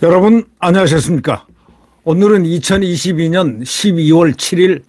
여러분 안녕하셨습니까? 오늘은 2022년 12월 7일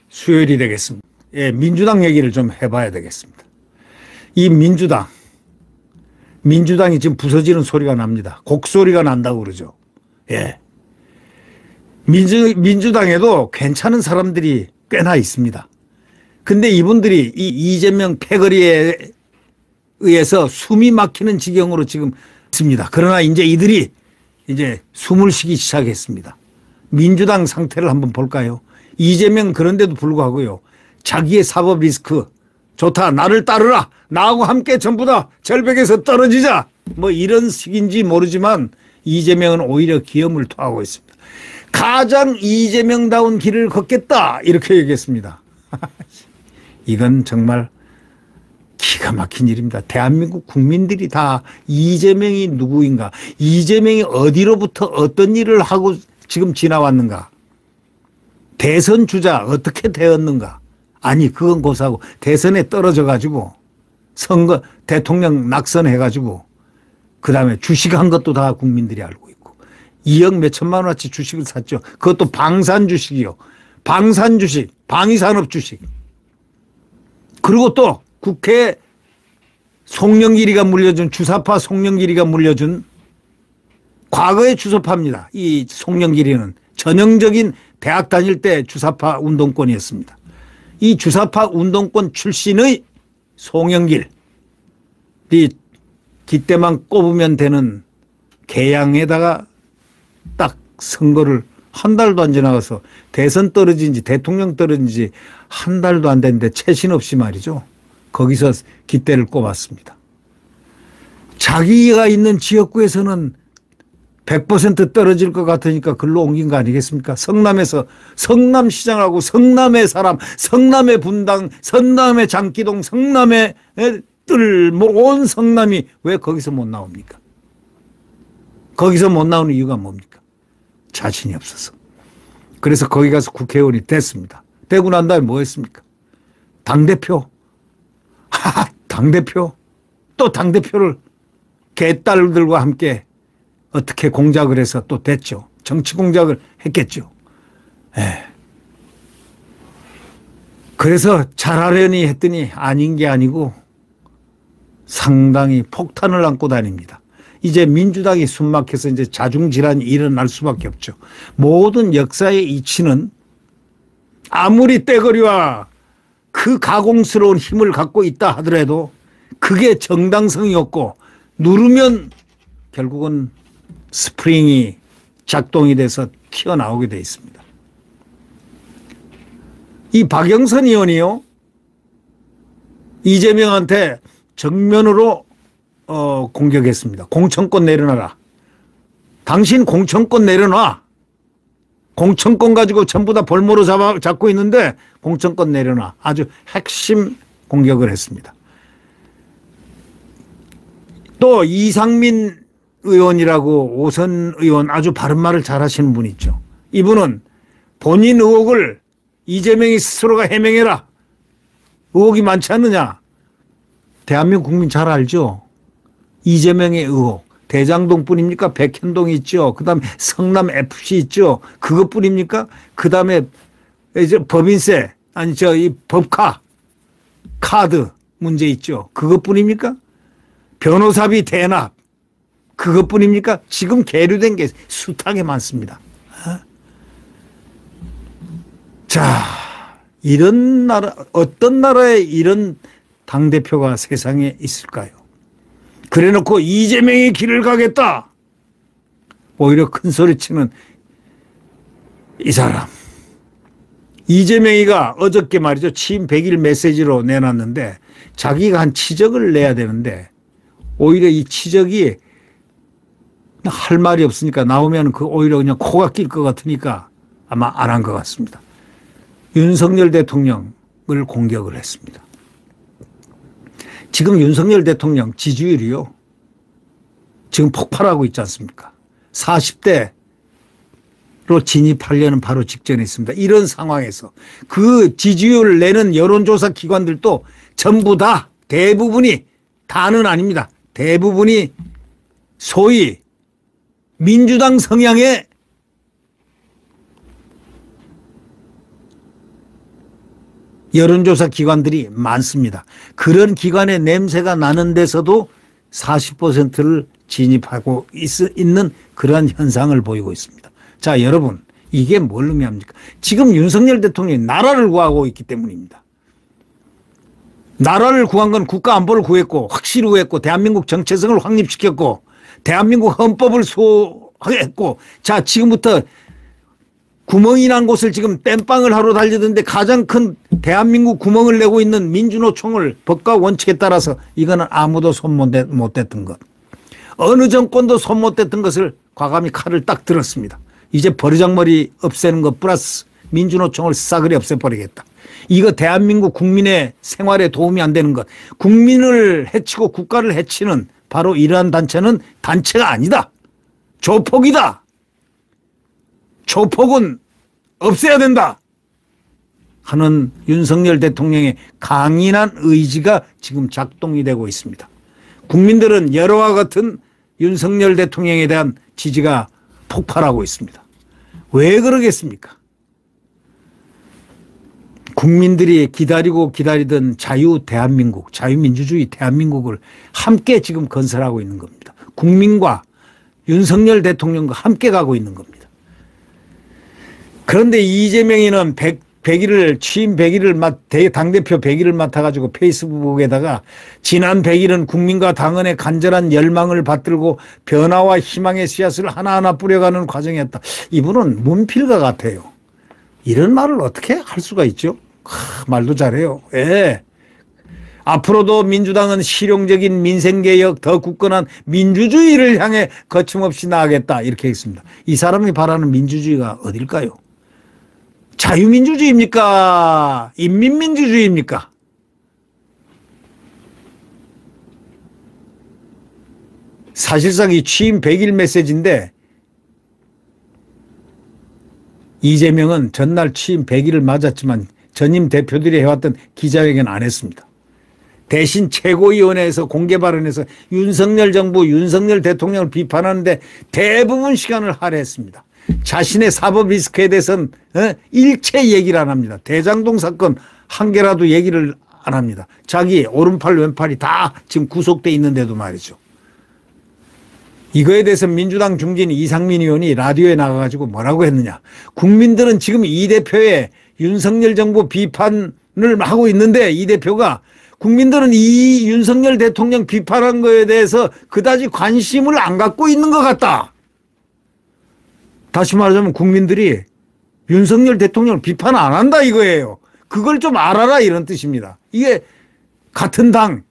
수요일이 되겠습니다. 예, 민주당 얘기를 좀 해봐야 되겠습니다. 이 민주당이 지금 부서지는 소리가 납니다. 곡소리가 난다고 그러죠. 예. 민주당에도 괜찮은 사람들이 꽤나 있습니다. 근데 이분들이 이 이재명 패거리에 의해서 숨이 막히는 지경으로 지금 있습니다. 그러나 이제 이제 숨을 쉬기 시작했습니다. 민주당 상태를 한번 볼까요? 이재명 그런데도 불구하고요. 자기의 사법 리스크 좋다. 나를 따르라. 나하고 함께 전부 다 절벽에서 떨어지자. 뭐 이런 식인지 모르지만 이재명은 오히려 기염을 토하고 있습니다. 가장 이재명다운 길을 걷겠다. 이렇게 얘기했습니다. 이건 정말 기가 막힌 일입니다. 대한민국 국민들이 다 이재명이 누구인가, 이재명이 어디로부터 어떤 일을 하고 지금 지나왔는가, 대선 주자 어떻게 되었는가. 아니 그건 고사하고 대선에 떨어져 가지고 선거 대통령 낙선해 가지고 그다음에 주식한 것도 다 국민들이 알고 있고 2억 몇천만 원어치 주식을 샀죠. 그것도 방산 주식이요. 방산 주식, 방위산업 주식. 그리고 또 국회 송영길이가 물려준 주사파 송영길이가 물려준 과거의 주사파입니다. 이 송영길이는 전형적인 대학 다닐 때 주사파 운동권이었습니다. 이 주사파 운동권 출신의 송영길이 깃대만 꼽으면 되는 개양에다가 딱 선거를 한 달도 안 지나가서 대선 떨어진지 대통령 떨어진지 한 달도 안 됐는데 채신 없이 말이죠. 거기서 깃대를 꼽았습니다. 자기가 있는 지역구에서는 100% 떨어질 것 같으니까 글로 옮긴 거 아니겠습니까? 성남에서 성남시장하고 성남의 사람, 성남의 분당, 성남의 장기동, 성남의 뜰, 온 성남이 왜 거기서 못 나옵니까? 거기서 못 나오는 이유가 뭡니까? 자신이 없어서. 그래서 거기 가서 국회의원이 됐습니다. 되고 난 다음에 뭐 했습니까? 당대표. 당대표. 또 당대표를 개딸들과 함께 어떻게 공작을 해서 또 됐죠. 정치 공작을 했겠죠. 예. 그래서 잘하려니 했더니 아닌 게 아니고 상당히 폭탄을 안고 다닙니다. 이제 민주당이 숨막혀서 이제 자중질환이 일어날 수밖에 없죠. 모든 역사의 이치는 아무리 떼거리와 그 가공스러운 힘을 갖고 있다 하더라도 그게 정당성이 없고 누르면 결국은 스프링이 작동이 돼서 튀어나오게 돼 있습니다. 이 박영선 의원이요. 이재명한테 정면으로 공격했습니다. 공천권 내려놔라. 당신 공천권 내려놔. 공천권 가지고 전부 다 볼모로 잡고 있는데 공천권 내려놔. 아주 핵심 공격을 했습니다. 또 이상민 의원이라고 오선 의원 아주 바른 말을 잘 하시는 분 있죠. 이분은 본인 의혹을 이재명이 스스로가 해명해라. 의혹이 많지 않느냐. 대한민국 국민 잘 알죠. 이재명의 의혹. 대장동 뿐입니까? 백현동이 있죠. 그 다음에 성남 FC 있죠. 그것뿐입니까? 그 다음에 이제 법인세, 아니, 이 법카, 카드 문제 있죠. 그것뿐입니까? 변호사비 대납. 그것뿐입니까? 지금 계류된 게 숱하게 많습니다. 자, 이런 나라, 어떤 나라에 이런 당대표가 세상에 있을까요? 그래 놓고 이재명이 길을 가겠다. 오히려 큰 소리 치는 이 사람. 이재명이가 어저께 말이죠. 취임 100일 메시지로 내놨는데 자기가 한 치적을 내야 되는데 오히려 이 치적이 할 말이 없으니까 나오면 그 오히려 그냥 코가 낄 것 같으니까 아마 안 한 것 같습니다. 윤석열 대통령을 공격을 했습니다. 지금 윤석열 대통령 지지율이요. 지금 폭발하고 있지 않습니까? 40대로 진입하려는 바로 직전에 있습니다. 이런 상황에서 그 지지율을 내는 여론조사 기관들도 전부 다 대부분이 다는 아닙니다. 대부분이 소위 민주당 성향의 여론조사 기관들이 많습니다. 그런 기관의 냄새가 나는 데서도 40%를 진입하고 있는 그러한 현상을 보이고 있습니다. 자, 여러분, 이게 뭘 의미합니까? 지금 윤석열 대통령이 나라를 구하고 있기 때문입니다. 나라를 구한 건 국가 안보를 구했고 확실히 구했고 대한민국 정체성을 확립시켰고 대한민국 헌법을 수호했고 자, 지금부터 구멍이 난 곳을 지금 땜빵을 하러 달리던데 가장 큰 대한민국 구멍을 내고 있는 민주노총을 법과 원칙에 따라서 이거는 아무도 손 못 댔던 것. 어느 정권도 손 못 댔던 것을 과감히 칼을 딱 들었습니다. 이제 버르장머리 없애는 것 플러스 민주노총을 싸그리 없애버리겠다. 이거 대한민국 국민의 생활에 도움이 안 되는 것. 국민을 해치고 국가를 해치는 바로 이러한 단체는 단체가 아니다. 조폭이다. 조폭은 없애야 된다 하는 윤석열 대통령의 강인한 의지가 지금 작동이 되고 있습니다. 국민들은 여러와 같은 윤석열 대통령에 대한 지지가 폭발하고 있습니다. 왜 그러겠습니까? 국민들이 기다리고 기다리던 자유 대한민국, 자유민주주의 대한민국을 함께 지금 건설하고 있는 겁니다. 국민과 윤석열 대통령과 함께 가고 있는 겁니다. 그런데 이재명이는 취임 100일을 당대표 100일을 맡아가지고 페이스북에다가 지난 100일은 국민과 당원의 간절한 열망을 받들고 변화와 희망의 씨앗을 하나하나 뿌려가는 과정이었다. 이분은 문필가 같아요. 이런 말을 어떻게 할 수가 있죠? 말도 잘해요. 예. 앞으로도 민주당은 실용적인 민생개혁, 더 굳건한 민주주의를 향해 거침없이 나아가겠다. 이렇게 했습니다. 이 사람이 바라는 민주주의가 어딜까요? 자유민주주의입니까? 인민민주주의입니까? 사실상 이 취임 100일 메시지인데 이재명은 전날 취임 100일을 맞았지만 전임 대표들이 해왔던 기자회견 안 했습니다. 대신 최고위원회에서 공개 발언에서 윤석열 정부, 윤석열 대통령을 비판하는데 대부분 시간을 할애했습니다. 자신의 사법 리스크에 대해서는 일체 얘기를 안 합니다. 대장동 사건 한 개라도 얘기를 안 합니다. 자기 오른팔 왼팔이 다 지금 구속돼 있는데도 말이죠. 이거에 대해서 민주당 중진 이상민 의원이 라디오에 나가가지고 뭐라고 했느냐. 국민들은 지금 이 대표의 윤석열 정부 비판을 하고 있는데 이 대표가 국민들은 이 윤석열 대통령 비판한 거에 대해서 그다지 관심을 안 갖고 있는 것 같다. 다시 말하자면 국민들이 윤석열 대통령을 비판 안 한다 이거예요. 그걸 좀 알아라 이런 뜻입니다. 이게 같은 당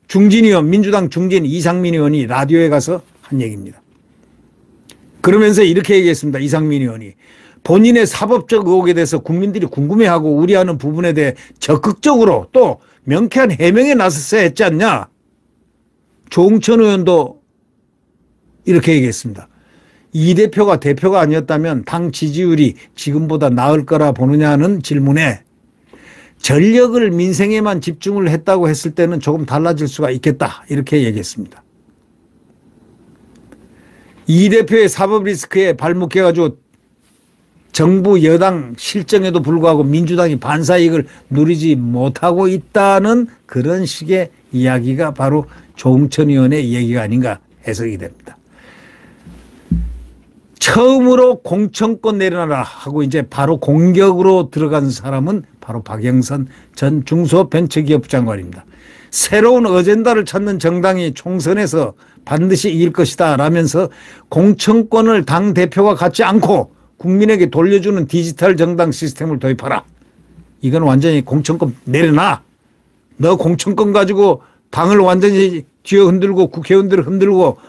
중진 의원, 민주당 중진 이상민 의원이 라디오에 가서 한 얘기입니다. 그러면서 이렇게 얘기했습니다. 이상민 의원이. 본인의 사법적 의혹에 대해서 국민들이 궁금해하고 우려하는 부분에 대해 적극적으로 또 명쾌한 해명에 나섰어야 했지 않냐. 조응천 의원도 이렇게 얘기했습니다. 이 대표가 대표가 아니었다면 당 지지율이 지금보다 나을 거라 보느냐는 질문에 전력을 민생에만 집중을 했다고 했을 때는 조금 달라질 수가 있겠다 이렇게 얘기했습니다. 이 대표의 사법 리스크에 발목해가지고 정부 여당 실정에도 불구하고 민주당이 반사이익을 누리지 못하고 있다는 그런 식의 이야기가 바로 조응천 의원의 얘기가 아닌가 해석이 됩니다. 처음으로 공천권 내려놔라 하고 이제 바로 공격으로 들어간 사람은 바로 박영선 전 중소벤처기업부 장관입니다. 새로운 어젠다를 찾는 정당이 총선에서 반드시 이길 것이다 라면서 공천권을 당대표가 갖지 않고 국민에게 돌려주는 디지털 정당 시스템을 도입하라. 이건 완전히 공천권 내려놔. 너 공천권 가지고 당을 완전히 쥐어 흔들고 국회의원들을 흔들고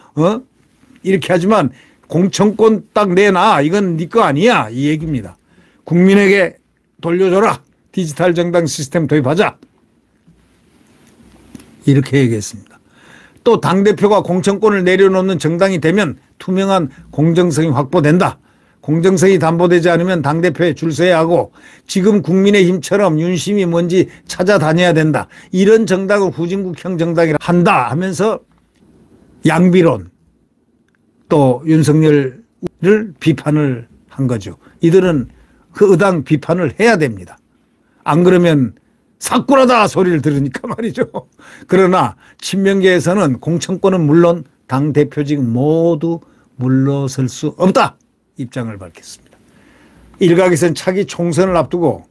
이렇게 하지만 공천권 딱 내놔. 이건 네 거 아니야. 이 얘기입니다. 국민에게 돌려줘라. 디지털 정당 시스템 도입하자. 이렇게 얘기했습니다. 또 당대표가 공천권을 내려놓는 정당이 되면 투명한 공정성이 확보된다. 공정성이 담보되지 않으면 당대표에 줄 서야 하고 지금 국민의힘처럼 윤심이 뭔지 찾아다녀야 된다. 이런 정당을 후진국형 정당이라 한다 하면서 양비론 또 윤석열을 비판을 한 거죠. 이들은 그 의당 비판을 해야 됩니다. 안 그러면 사꾸라다 소리를 들으니까 말이죠. 그러나 친명계에서는 공천권은 물론 당대표직 모두 물러설 수 없다. 입장을 밝혔습니다. 일각에서는 차기 총선을 앞두고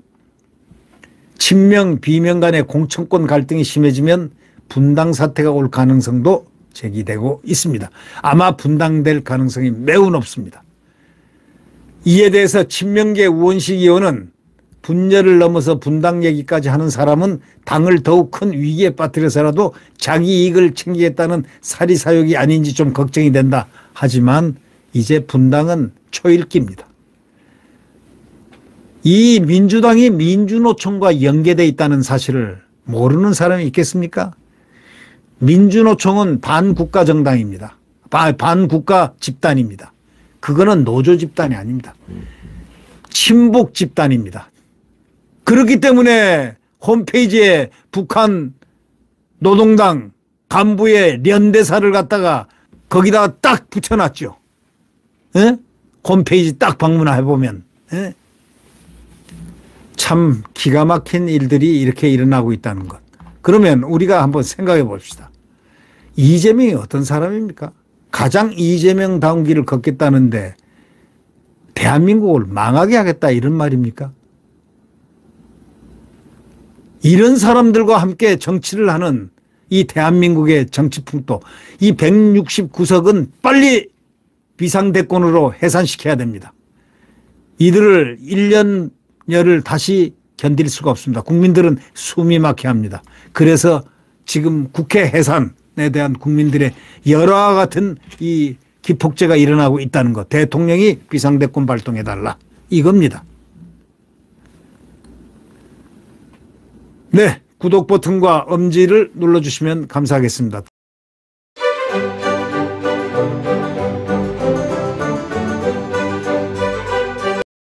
친명 비명 간의 공천권 갈등이 심해지면 분당 사태가 올 가능성도 제기되고 있습니다. 아마 분당될 가능성이 매우 높습니다. 이에 대해서 친명계 우원식 의원은 분열을 넘어서 분당 얘기까지 하는 사람은 당을 더욱 큰 위기에 빠뜨려서라도 자기 이익을 챙기겠다는 사리사욕이 아닌지 좀 걱정이 된다. 하지만 이제 분당은 초읽기입니다. 이 민주당이 민주노총과 연계되어 있다는 사실을 모르는 사람이 있겠습니까? 민주노총은 반국가 정당입니다. 반국가 집단입니다. 그거는 노조 집단이 아닙니다. 친북 집단입니다. 그렇기 때문에 홈페이지에 북한 노동당 간부의 연대사를 갖다가 거기다가 딱 붙여놨죠. 에? 홈페이지 딱 방문해보면. 에? 참 기가 막힌 일들이 이렇게 일어나고 있다는 것. 그러면 우리가 한번 생각해 봅시다. 이재명이 어떤 사람입니까? 가장 이재명다운 길을 걷겠다는데 대한민국을 망하게 하겠다 이런 말입니까? 이런 사람들과 함께 정치를 하는 이 대한민국의 정치풍토, 이 169석은 빨리 비상대권으로 해산시켜야 됩니다. 이들을 1년여를 다시 견딜 수가 없습니다. 국민들은 숨이 막혀 합니다. 그래서 지금 국회 해산에 대한 국민들의 열화와 같은 이 기폭제가 일어나고 있다는 것. 대통령이 비상대권 발동해달라. 이겁니다. 네, 구독 버튼과 엄지를 눌러주시면 감사하겠습니다.